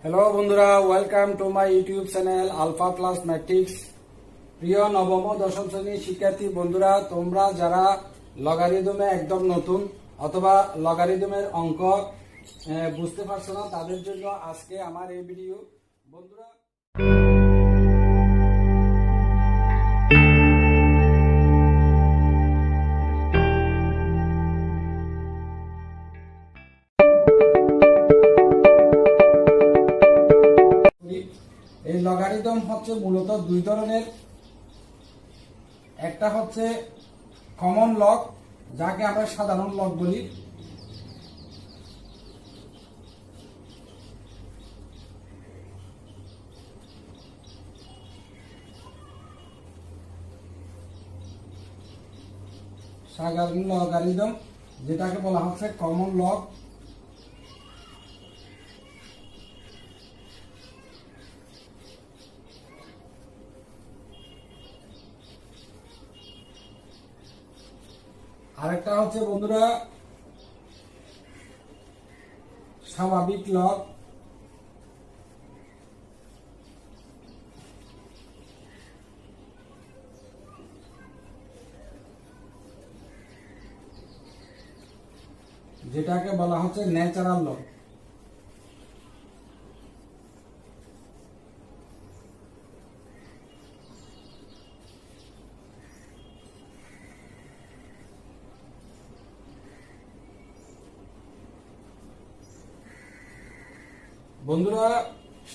Hello বন্ধুরা, welcome to my YouTube channel Alpha Plus Matrix. প্রিয় নবম ও দশম শ্রেণীর শিক্ষার্থী বন্ধুরা, তোমরা যারা লগারিদমে একদম নতুন অথবা লগারিদমের অঙ্ক বুঝতে পারছো না, তাদের জন্য আজকে আমার এই ভিডিও। বন্ধুরা, এই লগারিদম হচ্ছে মূলত দুই ধরনের। একটা হচ্ছে কমন লগ, যাকে আমরা সাধারণ লগ বলি, সাধারণ লগারিদম যেটাকে বলা হচ্ছে কমন লগ। আরেকটা হচ্ছে বন্ধুরা স্বাভাবিক লগ। যেটাকে বলা হচ্ছে ন্যাচারাল লগ। বন্ধুরা,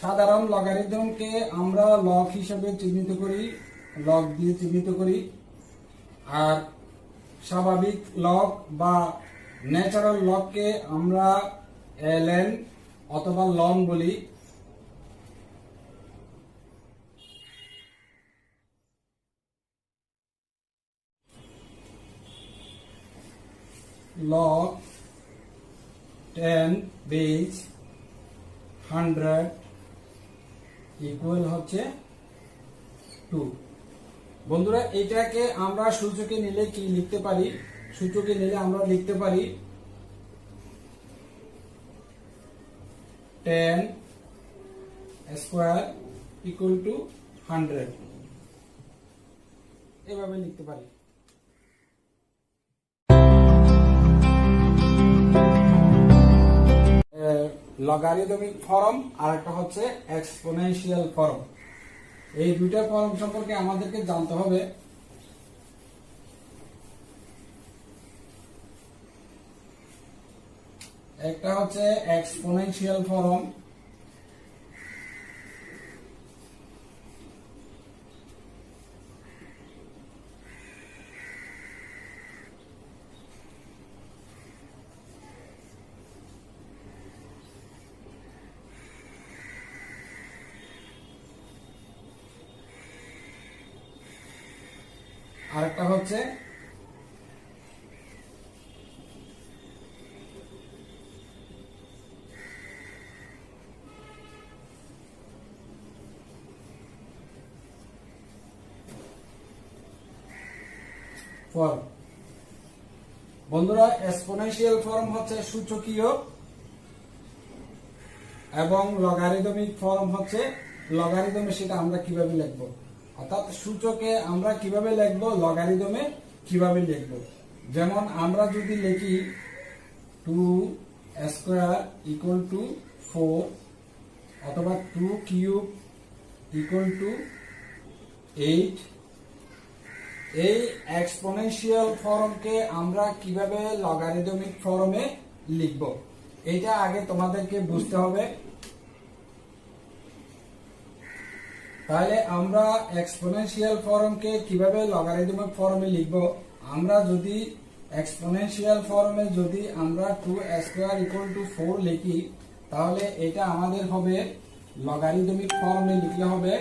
সাধারণ লগারিদমকে আমরা লগ হিসেবে চিহ্নিত করি, লগ দিয়ে চিহ্নিত করি। আর স্বাভাবিক লগ বা ন্যাচারাল লগকে আমরা ln অথবা লং বলি। log 10 বেস 100 ইকুয়াল হচ্ছে 2। বন্ধুরা, এটাকে আমরা সূচকে নিলে কি লিখতে পারি? সূচকে নিলে আমরা লিখতে পারি 10 স্কয়ার ইকুয়াল টু 100, এভাবে লিখতে পারি। লগারিদমিক ফর্ম আর একটা হচ্ছে এক্সপোনেনশিয়াল ফর্ম। এই দুইটা ফর্ম সম্পর্কে আমাদেরকে জানতে হবে। একটা হচ্ছে এক্সপোনেনশিয়াল ফর্ম, আরেকটা হচ্ছে ফর্ম। বন্ধুরা, এক্সপোনেনশিয়াল ফর্ম হচ্ছে সূচকীয় এবং লগারিদমিক ফর্ম হচ্ছে লগারিদমে সেটা আমরা কিভাবে লিখব, অর্থাৎ সূচকে আমরা কিভাবে লিখব, লগারিদমে কিভাবে লিখব। যেমন আমরা যদি লিখি 2 স্কয়ার ইকুয়াল টু 4 অথবা 2 কিউব ইকুয়াল টু 8, এই এক্সপোনেনশিয়াল ফর্মকে আমরা কিভাবে লগারিদমিক ফর্মে লিখব, এটা আগে তোমাদেরকে বুঝতে হবে। তাহলে আমরা এক্সপোনেনশিয়াল ফর্মকে কিভাবে লগারিদমিক ফর্মে লিখব? আমরা যদি এক্সপোনেনশিয়াল ফর্মে যদি আমরা 2 স্কয়ার ইকুয়াল টু 4 লিখি, তাহলে এটা আমাদের হবে লগারিদমিক ফর্মে লিখলে হবে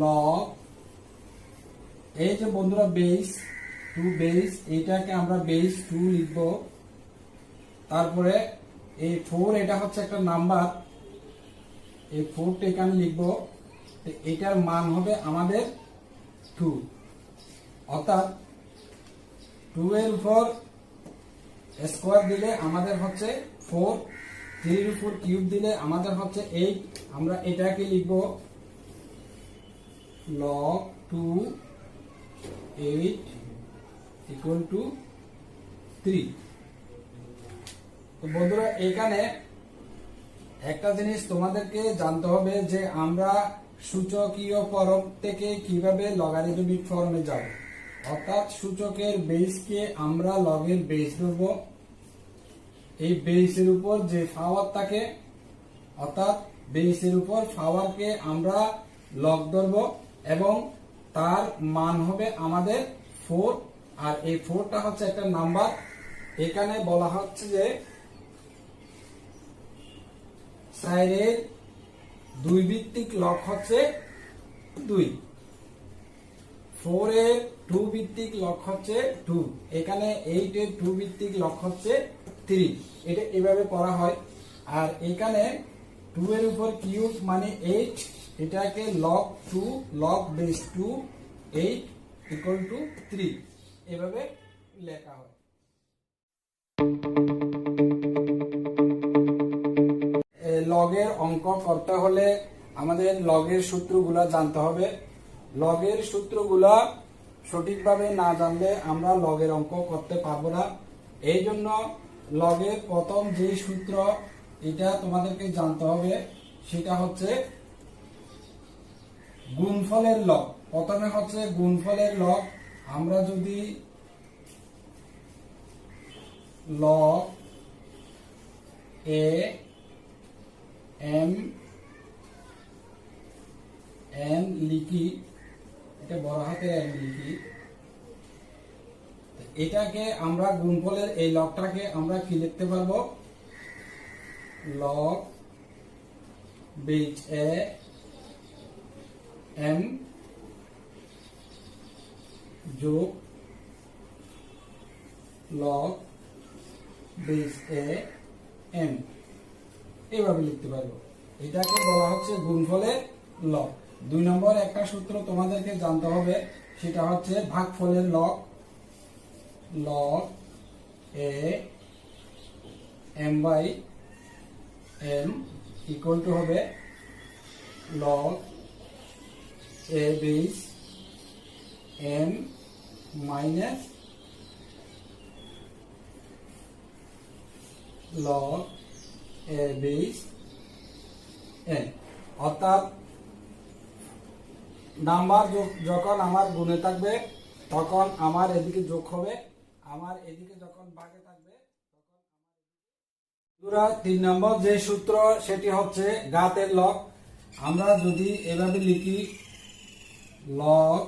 লগ, এই যে বন্ধুরা বেস 2 বেস, এইটাকে আমরা বেস 2 লিখব। তারপরে এই 4, এটা হচ্ছে একটা নাম্বার, এই 4টা এখানে লিখব। এটার মান হবে আমাদের 2, অর্থাৎ 2 এর উপর স্কয়ার দিলে আমাদের হচ্ছে 4, 3 এর উপর কিউব দিলে আমাদের হচ্ছে 8, আমরা এটাকে লিখব log 2 8 ইকুয়াল টু 3। তো বন্ধুরা এখানে একটা জিনিস তোমাদেরকে জানতে হবে যে আমরা সূচকীয় ফরম থেকে কিভাবে লগারিদমিক ফর্মে যাব। অর্থাৎ সূচকের বেসকে আমরা লগের বেস ধরব, এই বেসের উপর যে পাওয়ার থাকে অর্থাৎ বেসের উপর পাওয়ারকে আমরা লগ ধরব এবং তার মান হবে আমাদের 4, আর এই 4টা হচ্ছে একটা নাম্বার। এখানে বলা হচ্ছে যে 4 এর 2 ভিত্তিক লগ হচ্ছে 2, 4 এর 2 ভিত্তিক লগ হচ্ছে 2, এখানে 8 এর 2 ভিত্তিক লগ হচ্ছে 3। এটা এভাবে করা হয়। আর এখানে 2 এর উপর কিউব মানে 8, এটাকে log 2 log base 2 8 equal to 3 এভাবে লেখা হয়। লগের অঙ্ক করতে হলে আমাদের লগের সূত্রগুলা জানতে হবে। লগের সূত্রগুলা সঠিকভাবে না জানলে আমরা লগের অঙ্ক করতে পারবো না। এই জন্য লগের প্রথম যে সূত্র এটা তোমাদেরকে জানতে হবে সেটা হচ্ছে গুণফলের লগ। প্রথমে হচ্ছে গুণফলের লগ। আমরা যদি লগ এ এম এন লিখি, এটা বড় হাতের এম লিখি, এটাকে আমরা গুণফলের এই লগটাকে আমরা কি লিখতে পারবো, লগ বেস এ এম যোগ লগ বেস এ এম, এইভাবে লিখতে পারবো। এটাকে বলা হচ্ছে গুণফলের লগ। 2 নম্বর একটা সূত্র তোমাদেরকে জানতে হবে, সেটা হচ্ছে ভাগফলের log. Log a m by n equal to হবে log a base m minus log a base n. অর্থাৎ নাম্বার যখন আমার গুণে থাকবে তখন আমার এদিকে যোগ হবে, আমার এদিকে যখন ভাগে থাকবে তখন আমার 3 নম্বর যে সূত্র সেটি হচ্ছে ঘাতের লগ। আমরা যদি এভাবে লিখি log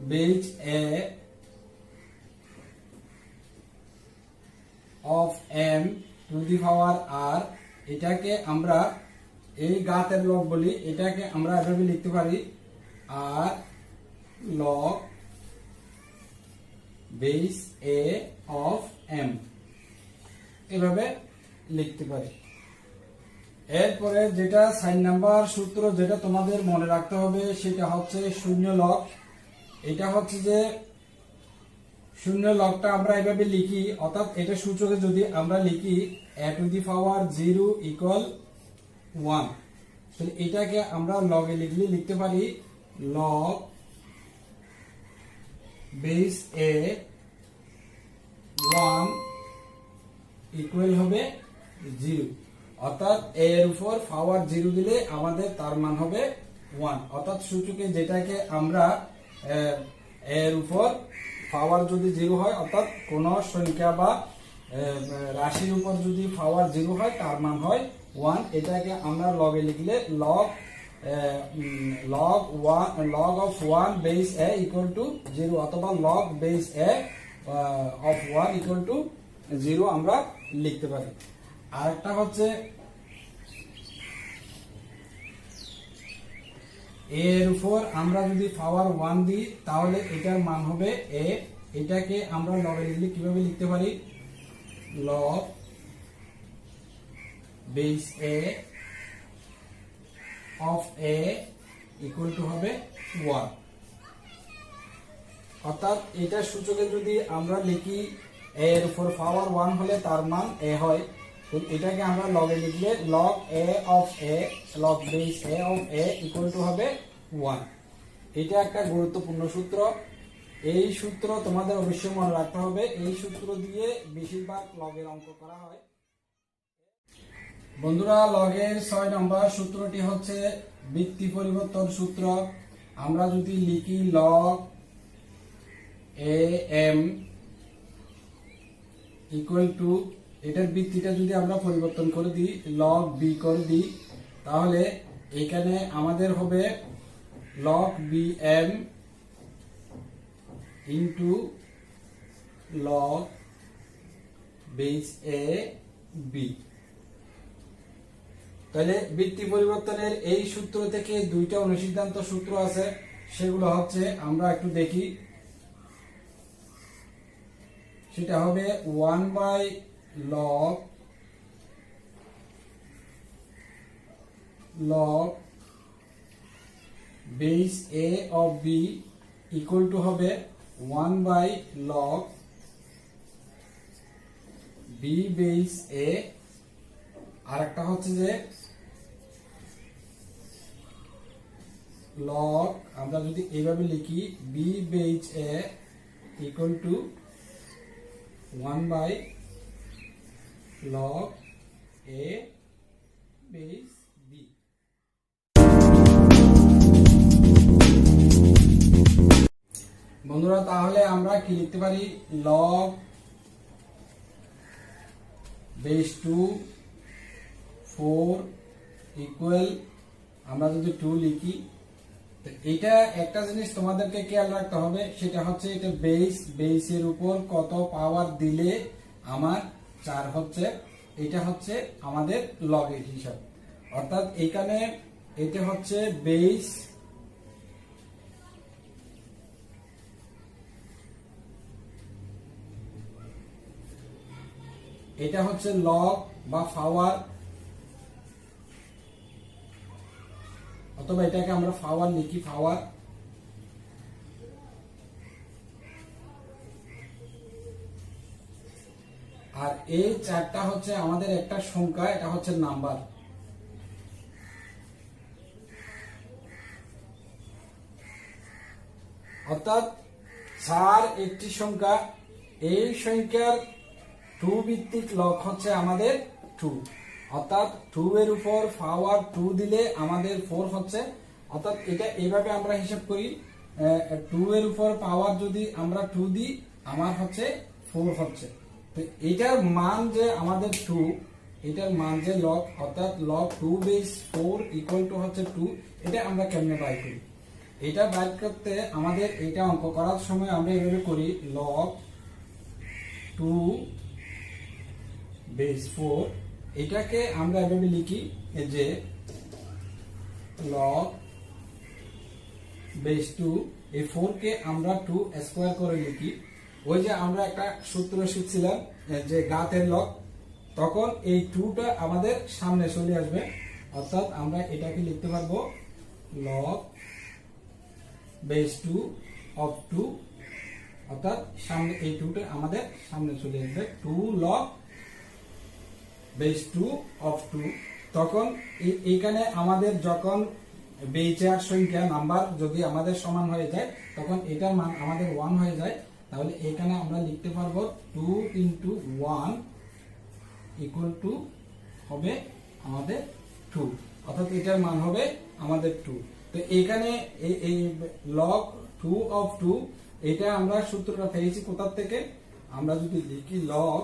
base a of m to the power r, এটাকে আমরা এই ঘাতের লগ বলি, এটাকে আমরা এভাবে লিখতে পারি আর log base a of m, এভাবে লিখতে পারি। এরপরে যেটা 4 নাম্বার সূত্র যেটা তোমাদের মনে রাখতে হবে সেটা হচ্ছে শূন্য লগ। এটা হচ্ছে যে শূন্য লগটা আমরা এভাবে লিখি, অর্থাৎ এটা সূচকে যদি আমরা লিখি a two the power 0 equal 1, তাহলে এটাকে আমরা লগে লিখলে লিখতে পারি লগ বেস এ 1 ইকুয়াল হবে 0, অর্থাৎ a এর উপর পাওয়ার 0 দিলে আমাদের তার মান হবে 1। অর্থাৎ সূচকে যেটাকে আমরা এর উপর পাওয়ার যদি 0 হয়, অর্থাৎ কোন সংখ্যা বা রাশির উপর যদি পাওয়ার 0 হয় তার মান হয় 1, এটাকে আমরা লগে লিখলে log of 1 base a equal to 0 অথবা log base a of 1 equal to 0 আমরা লিখতে পারি। আরেকটা হচ্ছে এর উপর আমরা যদি পাওয়ার 1 দিই তাহলে এটার মান হবে a, এটাকে আমরা লগে লিখলে কিভাবে লিখতে পারি log base a of a equal to হবে 1। অর্থাৎ এটা সূচকে যদি আমরা লিখি a এর উপর পাওয়ার 1 হলে তার মান a হয়, তো এটাকে আমরা লগে লিখলে log a of a log base a of a equal to হবে 1। এটা একটা গুরুত্বপূর্ণ সূত্র। এই সূত্র তোমাদের অবশ্যই মনে রাখতে হবে। এই সূত্র দিয়ে বেশিরভাগ লগের অঙ্ক করা হয়। বন্ধুরা, লগের 6 নম্বর সূত্রটি হচ্ছে ভিত্তি পরিবর্তন সূত্র। আমরা যদি লিখি log am ইকুয়াল টু, এটার ভিত্তিটা যদি আমরা পরিবর্তন করে দিই log b করে দিই, তাহলে এখানে আমাদের হবে log bm into log base a b। তাহলে ভিত্তি পরিবর্তনের এই সূত্র থেকে দুইটা অনুসিদ্ধান্ত সূত্র আছে, সেগুলো হচ্ছে আমরা একটু দেখি। সেটা হবে 1 by log base a of b equal to হবে 1 by log b base a। আর একটা হচ্ছে যে log, আমরা যদি এইভাবে লিখি b base a equal to 1 by log a base b। বন্ধুরা, তাহলে আমরা কি লিখতে পারি? log base 2 4 ইকুয়াল, আমরা যদি 2 লিখি, এটা একটা জিনিস তোমাদেরকে খেয়াল রাখতে হবে, সেটা হচ্ছে এটা বেসের উপর কত পাওয়ার দিলে আমার 4 হচ্ছে, এটা হচ্ছে আমাদের লগের হিসাব। অর্থাৎ এখানে এটা হচ্ছে বেস, এটা হচ্ছে লগ বা পাওয়ার, অথবা এটাকে আমরা পাওয়ার লিখি, পাওয়ার। আর এই 4টা হচ্ছে আমাদের একটা সংখ্যা, এটা হচ্ছে নাম্বার। অর্থাৎ 4 একটি সংখ্যা, এই সংখ্যার 2 ভিত্তিক লগ হচ্ছে আমাদের 2। অর্থাৎ 2 এর উপর পাওয়ার 2 দিলে আমাদের 4 হচ্ছে। অর্থাৎ এটা এইভাবে আমরা হিসাব করি, 2 এর উপর পাওয়ার যদি আমরা 2 দিই, আমার হচ্ছে 4 হচ্ছে। তো এটার মান যে আমাদের 2, এটার মান যে লগ, অর্থাৎ log 2 বেস 4 ইকুয়াল টু হচ্ছে 2। এটা আমরা কেমনে বাই করি? এটা বাই করতে আমাদের এটা অঙ্ক করার সময় আমরা এইভাবে করি, log 2 বেস 4, এটাকে আমরা এভাবে লিখি যে log বেস 2, এই 4 কে আমরা 2 স্কয়ার করে লিখি। ওই যে আমরা একটা সূত্র শিখছিলাম যে ঘাতের লগ, তখন এই 2টা আমাদের সামনে চলে আসবে। অর্থাৎ আমরা এটাকে লিখতে পারবো log বেস 2 অফ 2, অর্থাৎ সামনে এই 2টা আমাদের সামনে চলে আসবে, 2 log বেস 2 অফ 2। তখন এইখানে আমাদের যখন বেইচার সংখ্যা নাম্বার যদি আমাদের সমান হয়ে যায়, তখন এটার মান আমাদের 1 হয়ে যায়। তাহলে এখানে আমরা লিখতে পারবো 2 ইন্টু 1 ইকুয়াল টু হবে আমাদের 2, অর্থাৎ এটার মান হবে আমাদের 2। তো এখানে এই log 2 অফ 2, এটা আমরা সূত্রটা পেয়েছি কোথা থেকে? আমরা যদি লিখি log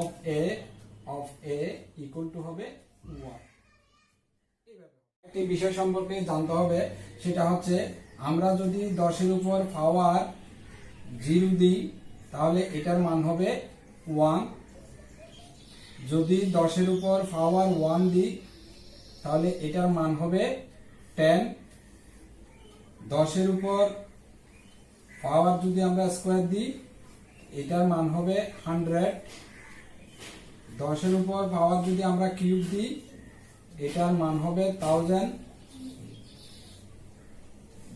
of a equal to হবে 1। একটি বিষয় সম্পর্কে জানতে হবে, সেটা হচ্ছে আমরা যদি 10 এর উপর পাওয়ার 0 দিই, তাহলে এটার মান হবে 1। যদি 10 এর উপর পাওয়ার 1 দিই, তাহলে এটার মান হবে 10। 10 এর উপর পাওয়ার যদি আমরা স্কয়ার দিই, এটার মান হবে 100। 10 এর উপর পাওয়ার যদি আমরা কিউব দিই, এটার মান হবে 1000।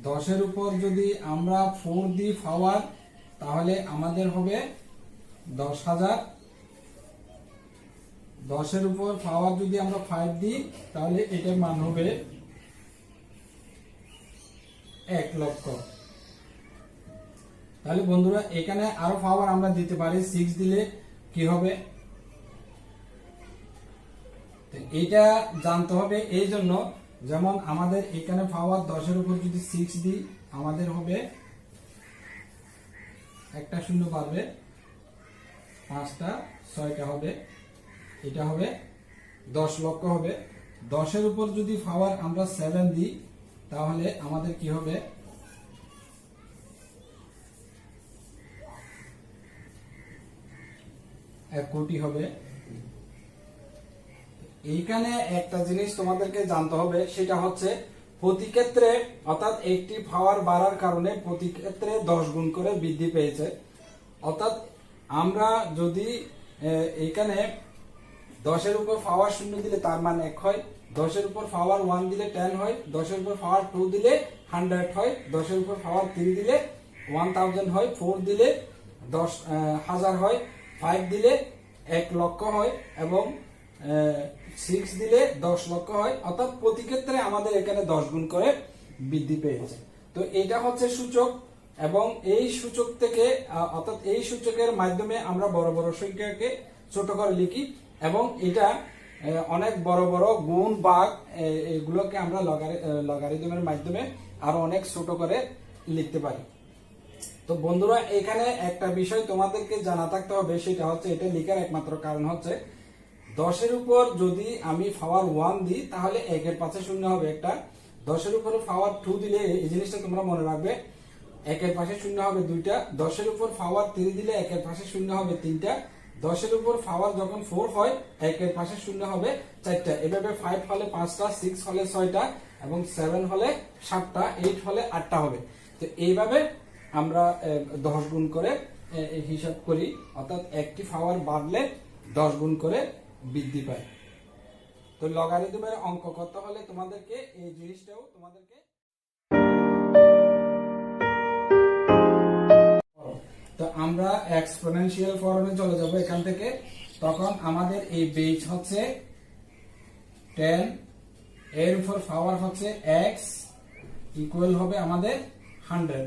10 এর উপর যদি আমরা 4 দিই পাওয়ার, তাহলে আমাদের হবে 10,000। 10 এর উপর পাওয়ার যদি আমরা 5 দিই তাহলে এটার মান হবে 1 লক্ষ। তাহলে বন্ধুরা এখানে আরো পাওয়ার আমরা দিতে পারি, 6 দিলে কি হবে এটা জানতে হবে। এই জন্য যেমন আমাদের এখানে পাওয়ার 10 এর উপর যদি 6 দিই আমাদের হবে একটা শূন্য পারবে, 5টা 6টা হবে, এটা হবে 10 লক্ষ হবে। 10 এর উপর যদি পাওয়ার আমরা 7 দিই তাহলে আমাদের কি হবে 1 কোটি হবে। এইখানে একটা জিনিস তোমাদেরকে জানতে হবে, সেটা হচ্ছে প্রতি ক্ষেত্রে অর্থাৎ একটি পাওয়ার বাড়ার কারণে প্রতি ক্ষেত্রে 10 গুণ করে বৃদ্ধি পেয়েছে। অর্থাৎ আমরা যদি এখানে 10 এর উপর পাওয়ার 0 দিলে তার মান 1 হয়, 10 এর উপর পাওয়ার 1 দিলে 10 হয়, 10 এর উপর পাওয়ার 2 দিলে 100 হয়, 10 এর উপর পাওয়ার 3 দিলে 1000 হয়, 4 দিলে 10,000 হয়, 5 দিলে 1 লক্ষ হয় এবং 6 দিলে 10 লক্ষ হয়। অর্থাৎ প্রতি ক্ষেত্রে আমাদের এখানে 10 গুণ করে বৃদ্ধি পেয়েছে। তো এটা হচ্ছে সূচক এবং এই সূচক থেকে অর্থাৎ এই সূচকের মাধ্যমে আমরা বড় বড় সংখ্যাকে ছোট করে লিখি এবং এটা অনেক বড় বড় গুণ ভাগ এগুলোকে আমরা লগারিদমের মাধ্যমে আরো অনেক ছোট করে লিখতে পারি। তো বন্ধুরা এখানে একটা বিষয় তোমাদেরকে জানা থাকতে হবে, সেটা হচ্ছে এটা লেখার একমাত্র কারণ হচ্ছে 10 এর উপর যদি আমি পাওয়ার 1 দিই তাহলে 1 এর পাশে শূন্য হবে একটা, 10 এর উপর পাওয়ার 2 দিলে এই জিনিসটা তোমরা মনে রাখবে 1 এর পাশে শূন্য হবে 2টা, 10 এর উপর পাওয়ার 3 দিলে 1 এর পাশে শূন্য হবে 3টা, 10 এর উপর পাওয়ার যখন 4 হয় 1 এর পাশে শূন্য হবে 4টা, এভাবে 5 হলে 5টা, 6 হলে 6টা এবং 7 হলে 7টা, 8 হলে 8টা হবে। তো এইভাবে আমরা 10 গুণ করে হিসাব করি, অর্থাৎ একটি পাওয়ার বাড়লে 10 গুণ করে বৃদ্ধি পায়। তো লগারিদমের অঙ্ক করতে হলে তোমাদেরকে এই জিনিসটাও তোমাদেরকে তো আমরা এক্সপোনেনশিয়াল ফর্মে চলে যাব এখান থেকে। তখন আমাদের এই বেস হচ্ছে 10, এর উপর পাওয়ার হচ্ছে x ইকুয়াল হবে আমাদের 100।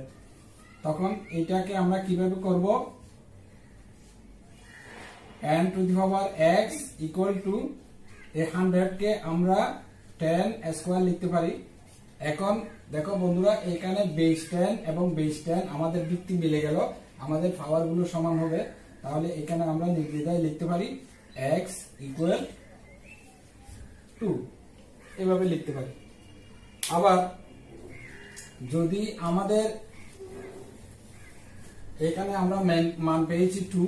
তখন এটাকে আমরা কিভাবে করব, n two the power x equal to 100 কে আমরা 10 স্কয়ার লিখতে পারি। এখন দেখো বন্ধুরা এখানে বেস 10 এবং বেস 10 আমাদের ভিত্তি মিলে গেল, আমাদের পাওয়ার গুলো সমান হবে। তাহলে এখানে আমরা নির্দ্বিধায় লিখতে পারি x ইকুয়াল 2, এভাবে লিখতে পারি। আবার যদি আমাদের এখানে আমরা মান পেয়েছি 2,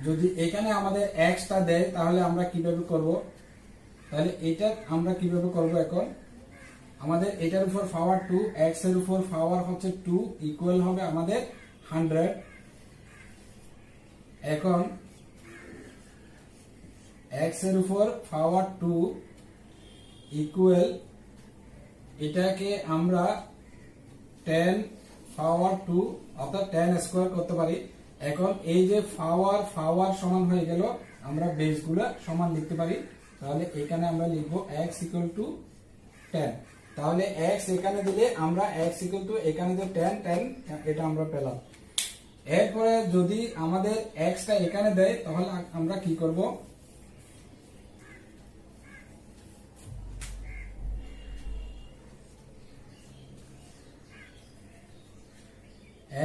যদি এখানে আমাদের x টা দেয় তাহলে আমরা কিভাবে করব, তাহলে এটা আমরা কিভাবে করব, এখন আমাদের এটার উপর পাওয়ার 2, x এর উপর পাওয়ার হচ্ছে 2 ইকুয়াল হবে আমাদের 100। এখন x এর উপর পাওয়ার 2 ইকুয়াল এটাকে আমরা 10 পাওয়ার 2 অর্থাৎ 10 স্কয়ার করতে পারি। এখন এই যে পাওয়ার সমান হয়ে গেল, আমরা বেসগুলো সমান লিখতে পারি। তাহলে এখানে আমরা লিখবো x ইকুয়াল টু 10। তাহলে x এখানে দিলে আমরা x ইকুয়াল টু এখানে যে 10 এটা আমরা পেলাম। এরপরে যদি আমাদের x টা এখানে দেয় তাহলে আমরা কি করব,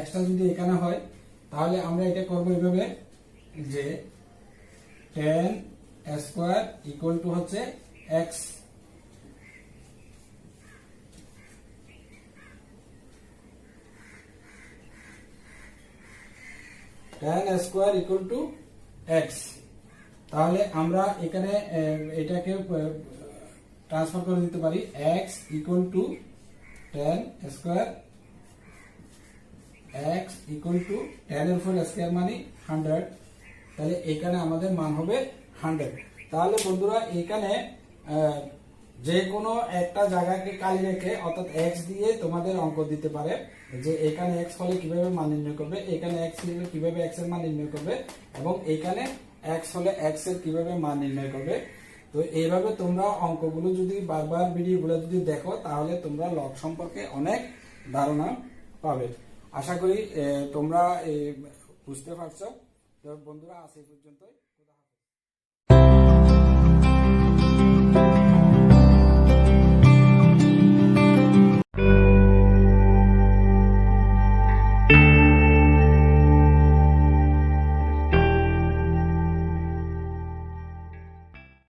x টা যদি এখানে হয় তাহলে আমরা এটা করব এইভাবে যে 10 স্কয়ার ইকুয়াল টু হচ্ছে x। Square equal to x। তাহলে আমরা এখানে এটাকে ট্রান্সফার করে দিতে পারি, x equal to 10 square, x equal to 10 এর উপর স্কয়ার মানে 100। তাহলে এখানে আমাদের মান হবে 100। তাহলে বন্ধুরা এখানে যে কোনো একটা জায়গাকে কালি রেখে অর্থাৎ x দিয়ে তোমাদের অঙ্ক দিতে পারে যে এখানে x হলে কিভাবে মান নির্ণয় করবে, এখানে x হলে কিভাবে x এর মান নির্ণয় করবে এবং এখানে এক্স হলে এক্স এর কিভাবে মান নির্ণয় করবে। তো এইভাবে তোমরা অঙ্কগুলো যদি বারবার ভিডিওগুলো যদি দেখো তাহলে তোমরা লগ সম্পর্কে অনেক ধারণা পাবে। আশা করি তোমরা বুঝতে পারছো। তো বন্ধুরা আজ এই পর্যন্তই।